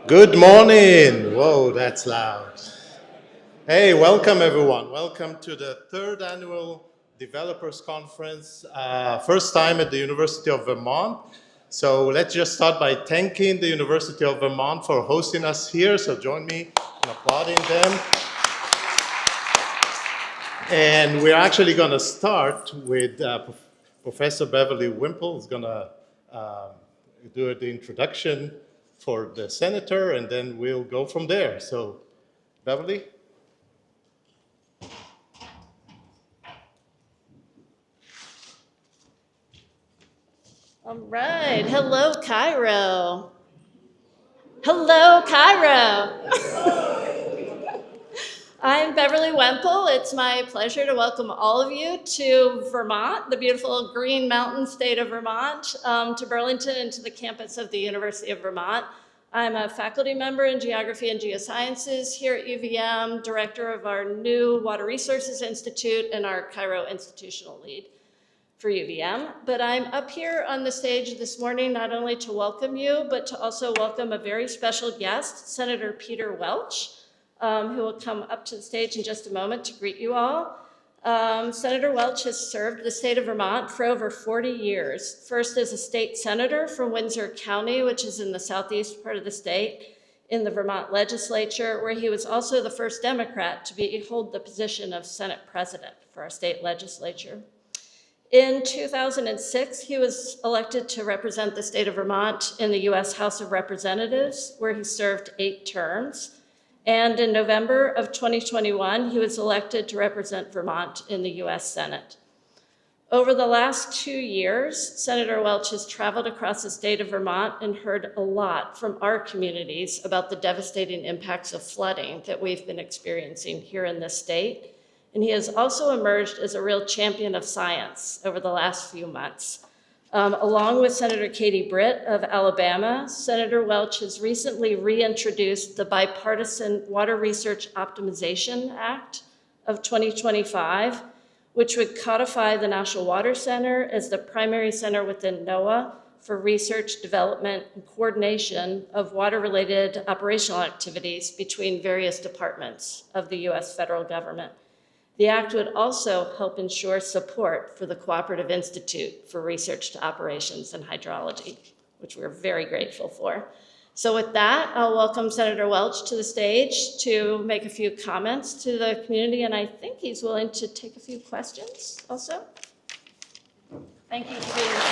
Good morning. Whoa, that's loud. Hey, welcome everyone. Welcome to the third annual Developers Conference, first time at the University of Vermont. So let's just start by thanking the University of Vermont for hosting us here. So join me in applauding them. And we're actually going to start with Professor Beverly Wimple, who's going to do the introduction for the senator, and then we'll go from there. So, Beverly? All right. Hello, CIROH. Hello, CIROH. I'm Beverly Wemple. It's my pleasure to welcome all of you to Vermont, the beautiful Green Mountain state of Vermont, to Burlington and to the campus of the University of Vermont. I'm a faculty member in Geography and Geosciences here at UVM, director of our new Water Resources Institute, and our CIROH institutional lead for UVM. But I'm up here on the stage this morning not only to welcome you, but to also welcome a very special guest, Senator Peter Welch, who will come up to the stage in just a moment to greet you all. Senator Welch has served the state of Vermont for over 40 years, first as a state senator from Windsor County, which is in the southeast part of the state, in the Vermont legislature, where he was also the first Democrat to hold the position of Senate president for our state legislature. In 2006, he was elected to represent the state of Vermont in the U.S. House of Representatives, where he served 8 terms. And in November of 2021, he was elected to represent Vermont in the U.S. Senate. Over the last 2 years, Senator Welch has traveled across the state of Vermont and heard a lot from our communities about the devastating impacts of flooding that we've been experiencing here in this state. And he has also emerged as a real champion of science over the last few months. Along with Senator Katie Britt of Alabama, Senator Welch has recently reintroduced the Bipartisan Water Research Optimization Act of 2025, which would codify the National Water Center as the primary center within NOAA for research, development, and coordination of water-related operational activities between various departments of the U.S. federal government. The act would also help ensure support for the Cooperative Institute for Research to Operations and Hydrology, which we're very grateful for. So with that, I'll welcome Senator Welch to the stage to make a few comments to the community, and I think he's willing to take a few questions also. Thank you for being here.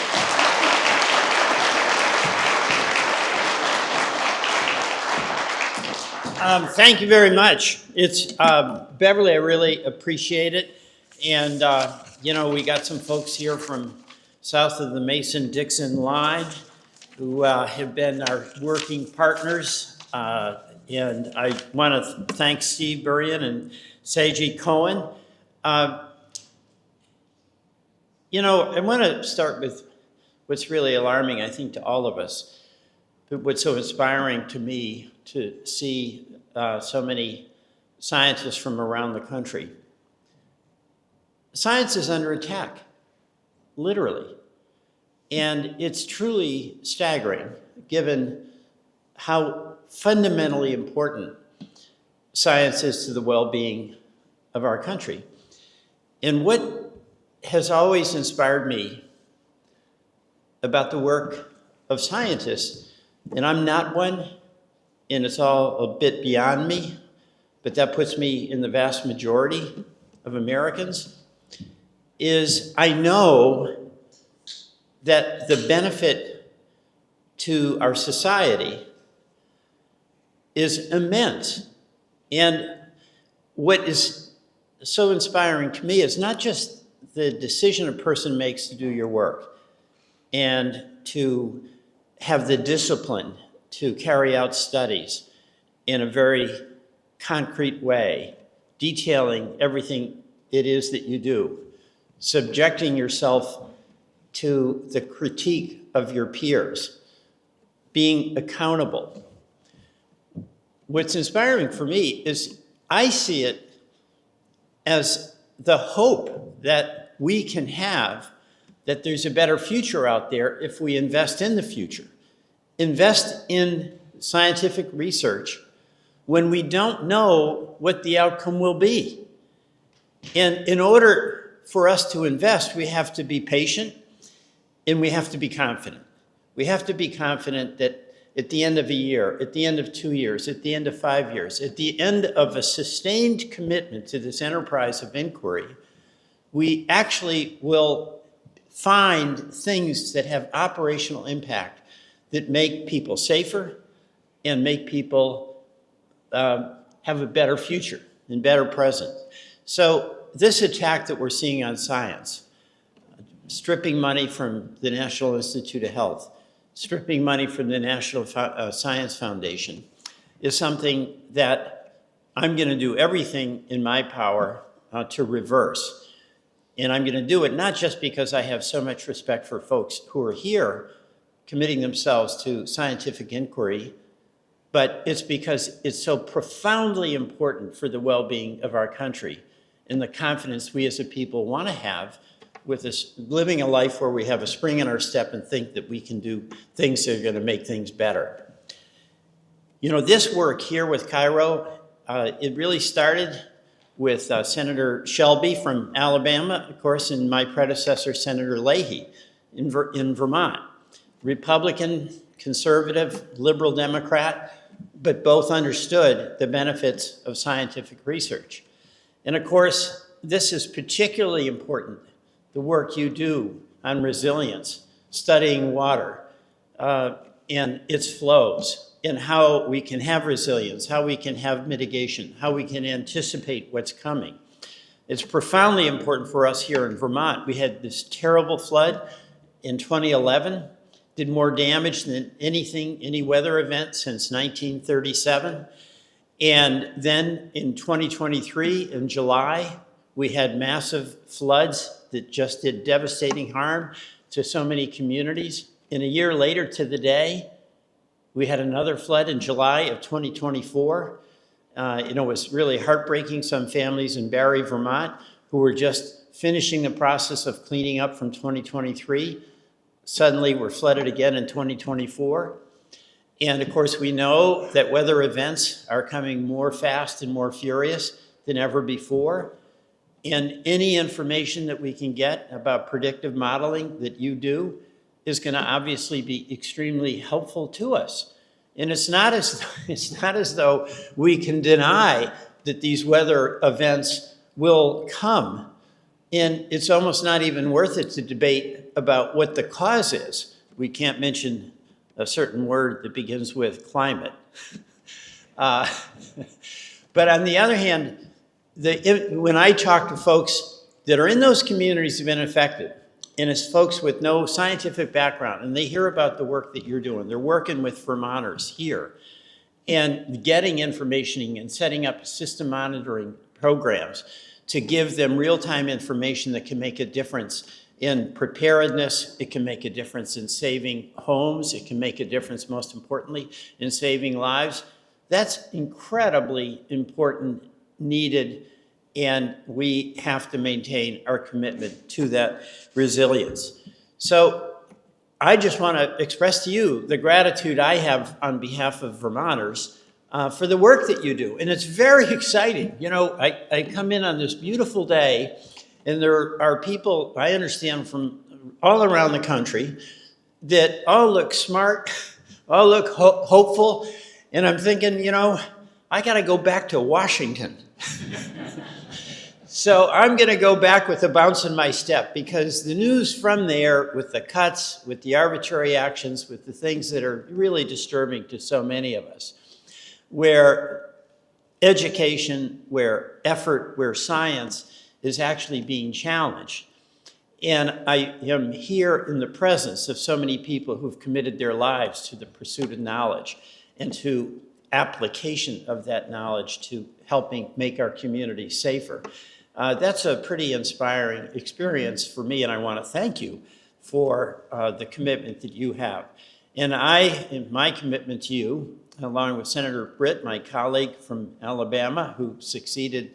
Thank you very much. It's Beverly, I really appreciate it. And, we got some folks here from south of the Mason-Dixon line who have been our working partners. And I want to thank Steve Burrian and Seiji Cohen. I want to start with what's really alarming, I think, to all of us, but what's so inspiring to me to see so many scientists from around the country. Science is under attack, literally. And it's truly staggering, given how fundamentally important science is to the well-being of our country. And what has always inspired me about the work of scientists, and I'm not one, and it's all a bit beyond me, but that puts me in the vast majority of Americans, is I know that the benefit to our society is immense. And what is so inspiring to me is not just the decision a person makes to do your work and to have the discipline to carry out studies in a very concrete way, detailing everything it is that you do, subjecting yourself to the critique of your peers, being accountable. What's inspiring for me is I see it as the hope that we can have that there's a better future out there if we invest in the future. Invest in scientific research when we don't know what the outcome will be. And in order for us to invest, we have to be patient and we have to be confident. We have to be confident that at the end of a year, at the end of 2 years, at the end of 5 years, at the end of a sustained commitment to this enterprise of inquiry, we actually will find things that have operational impact that make people safer and make people have a better future and better present. So this attack that we're seeing on science, stripping money from the National Institute of Health, stripping money from the National Science Foundation, is something that I'm going to do everything in my power to reverse. And I'm going to do it not just because I have so much respect for folks who are here committing themselves to scientific inquiry, but it's because it's so profoundly important for the well-being of our country and the confidence we as a people want to have with this, living a life where we have a spring in our step and think that we can do things that are going to make things better. You know, this work here with CIROH, it really started with Senator Shelby from Alabama, of course, and my predecessor, Senator Leahy in Vermont. Republican, conservative, liberal Democrat, but both understood the benefits of scientific research. And of course, this is particularly important, the work you do on resilience, studying water and its flows, and how we can have resilience, how we can have mitigation, how we can anticipate what's coming. It's profoundly important for us here in Vermont. We had this terrible flood in 2011, did more damage than any weather event since 1937. And then in 2023, in July, we had massive floods that just did devastating harm to so many communities. And a year later to the day, we had another flood in July of 2024. It was really heartbreaking. Some families in Barre, Vermont, who were just finishing the process of cleaning up from 2023, suddenly were flooded again in 2024. And of course, we know that weather events are coming more fast and more furious than ever before. And any information that we can get about predictive modeling that you do is going to obviously be extremely helpful to us. And it's not as though we can deny that these weather events will come. And it's almost not even worth it to debate about what the cause is. We can't mention a certain word that begins with climate. But on the other hand, when I talk to folks that are in those communities that have been affected, and it's folks with no scientific background, and they hear about the work that you're doing, they're working with Vermonters here, and getting information and setting up system monitoring programs to give them real-time information that can make a difference in preparedness. It can make a difference in saving homes. It can make a difference, most importantly, in saving lives. That's incredibly important, needed, and we have to maintain our commitment to that resilience. So I just want to express to you the gratitude I have on behalf of Vermonters for the work that you do. And it's very exciting. You know, I come in on this beautiful day, and there are people, I understand, from all around the country that all look smart, all look hopeful. And I'm thinking, you know, I got to go back to Washington. So I'm going to go back with a bounce in my step, because the news from there, with the cuts, with the arbitrary actions, with the things that are really disturbing to so many of us, where education, where effort, where science is actually being challenged. And I am here in the presence of so many people who've committed their lives to the pursuit of knowledge and to application of that knowledge to helping make our community safer. That's a pretty inspiring experience for me, and I want to thank you for the commitment that you have. And my commitment to you, along with Senator Britt, my colleague from Alabama, who succeeded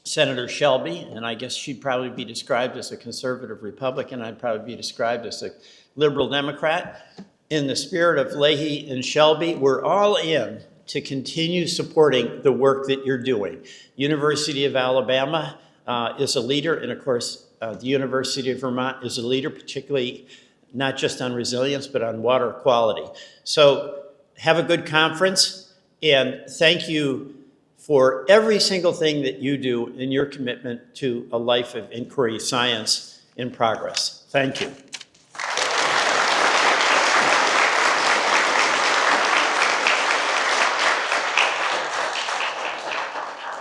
Senator Shelby, and I guess she'd probably be described as a conservative Republican. I'd probably be described as a liberal Democrat. in the spirit of Leahy and Shelby, we're all in to continue supporting the work that you're doing. University of Alabama is a leader, and of course, the University of Vermont is a leader, particularly not just on resilience, but on water quality. So have a good conference, and thank you for every single thing that you do in your commitment to a life of inquiry, science, and progress. Thank you.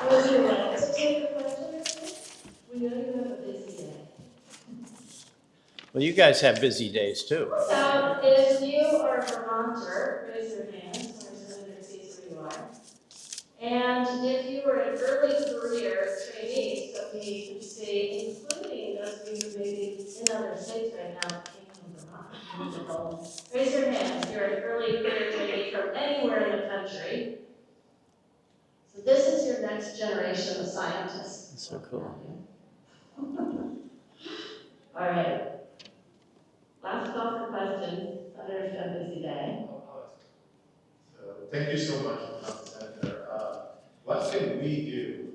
Would you like to take a question? We know you have a busy day. Well, you guys have busy days too. So if you are a Vermonter, raise your hand so our senator sees who you are. And if you were an early career trainee, so we could say, including those of you who may be in other states right now, came from Vermont, raise your hand if you're an early career trainee from anywhere in the country. So this is your next generation of scientists. That's so cool. All right. Last call for questions. Senator's got a busy day. So thank you so much, Senator. What can we do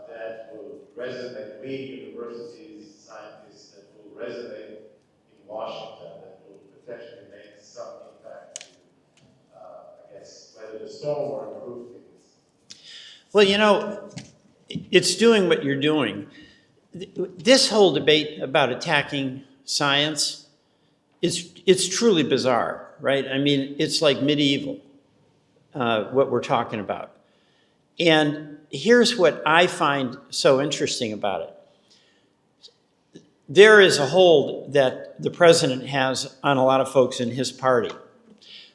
that will resonate, we universities, scientists, that will resonate in Washington, that will potentially make some impact to, I guess, whether the storm or improve things? Well, you know, it's doing what you're doing. This whole debate about attacking science it's truly bizarre, right? I mean, it's like medieval, what we're talking about. And here's what I find so interesting about it. There is a hold that the president has on a lot of folks in his party.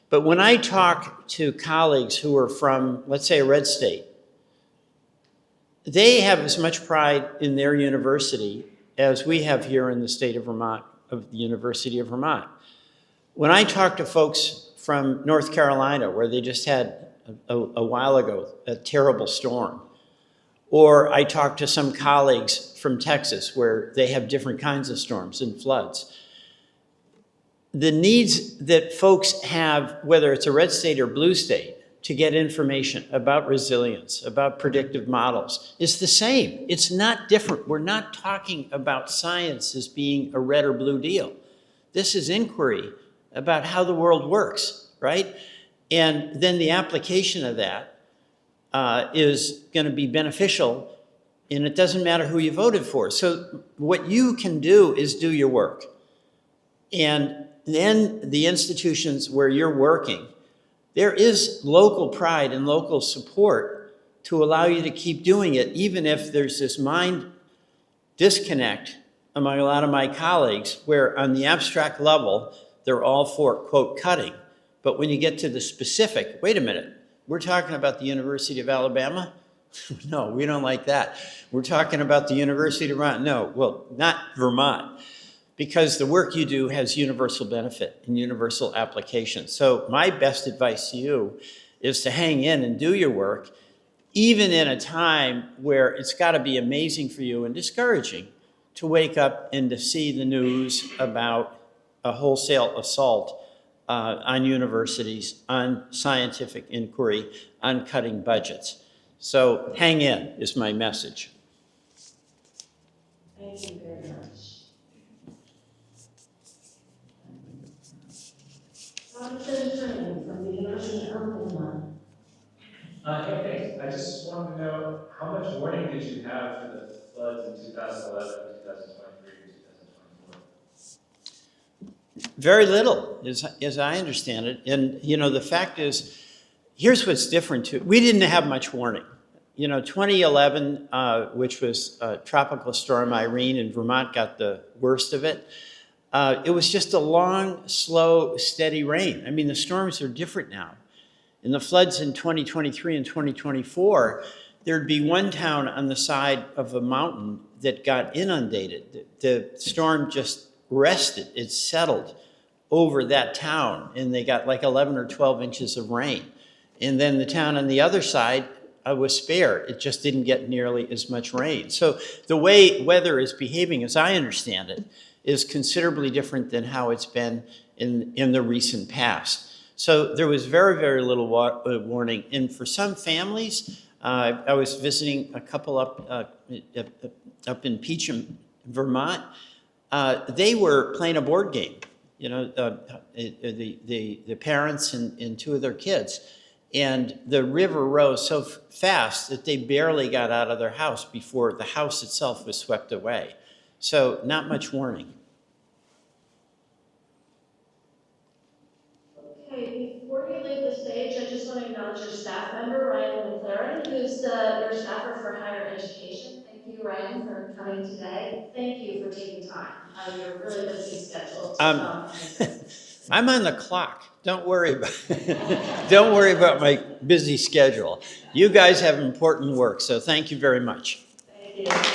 But when I talk to colleagues who are from, let's say, a red state, they have as much pride in their university as we have here in the state of Vermont, of the University of Vermont. When I talk to folks from North Carolina, where they just had a while ago a terrible storm, or I talk to some colleagues from Texas where they have different kinds of storms and floods, the needs that folks have, whether it's a red state or blue state, to get information about resilience, about predictive models, is the same. It's not different. We're not talking about science as being a red or blue deal. This is inquiry about how the world works, right? And then the application of that is going to be beneficial, and it doesn't matter who you voted for. So what you can do is do your work. And then the institutions where you're working, there is local pride and local support to allow you to keep doing it, even if there's this mind disconnect among a lot of my colleagues, where on the abstract level, they're all for, quote, cutting. But when you get to the specific, wait a minute, we're talking about the University of Alabama? No, we don't like that. We're talking about the University of Vermont? No, well, not Vermont. Because the work you do has universal benefit and universal application. So my best advice to you is to hang in and do your work, even in a time where it's got to be amazing for you and discouraging to wake up and to see the news about a wholesale assault on universities, on scientific inquiry, on cutting budgets. So hang in is my message. Thank you very much. From the University of Alabama. Hey, thanks. I just wanted to know, how much warning did you have for the floods in 2011, 2023, and 2024? Very little, as I understand it. And, you know, the fact is, here's what's different too. We didn't have much warning. You know, 2011, which was Tropical Storm Irene, and Vermont got the worst of it. It was just a long, slow, steady rain. I mean, the storms are different now. In the floods in 2023 and 2024, there'd be one town on the side of a mountain that got inundated. The storm just rested. It settled over that town, and they got like 11 or 12 inches of rain. And then the town on the other side was spared. It just didn't get nearly as much rain. So the way weather is behaving, as I understand it, is considerably different than how it's been in the recent past. So there was very, very little warning. And for some families, I was visiting a couple up in Peacham, Vermont. They were playing a board game, you know, the parents and two of their kids. And the river rose so fast that they barely got out of their house before the house itself was swept away. So not much warning. Okay, before you leave the stage, I just want to acknowledge your staff member, Ryan McLaren, who's your staffer for higher education. Thank you, Ryan, for coming today. Thank you for taking time out of your really busy schedule to come. I'm on the clock. Don't worry about my busy schedule. You guys have important work, so thank you very much. Thank you.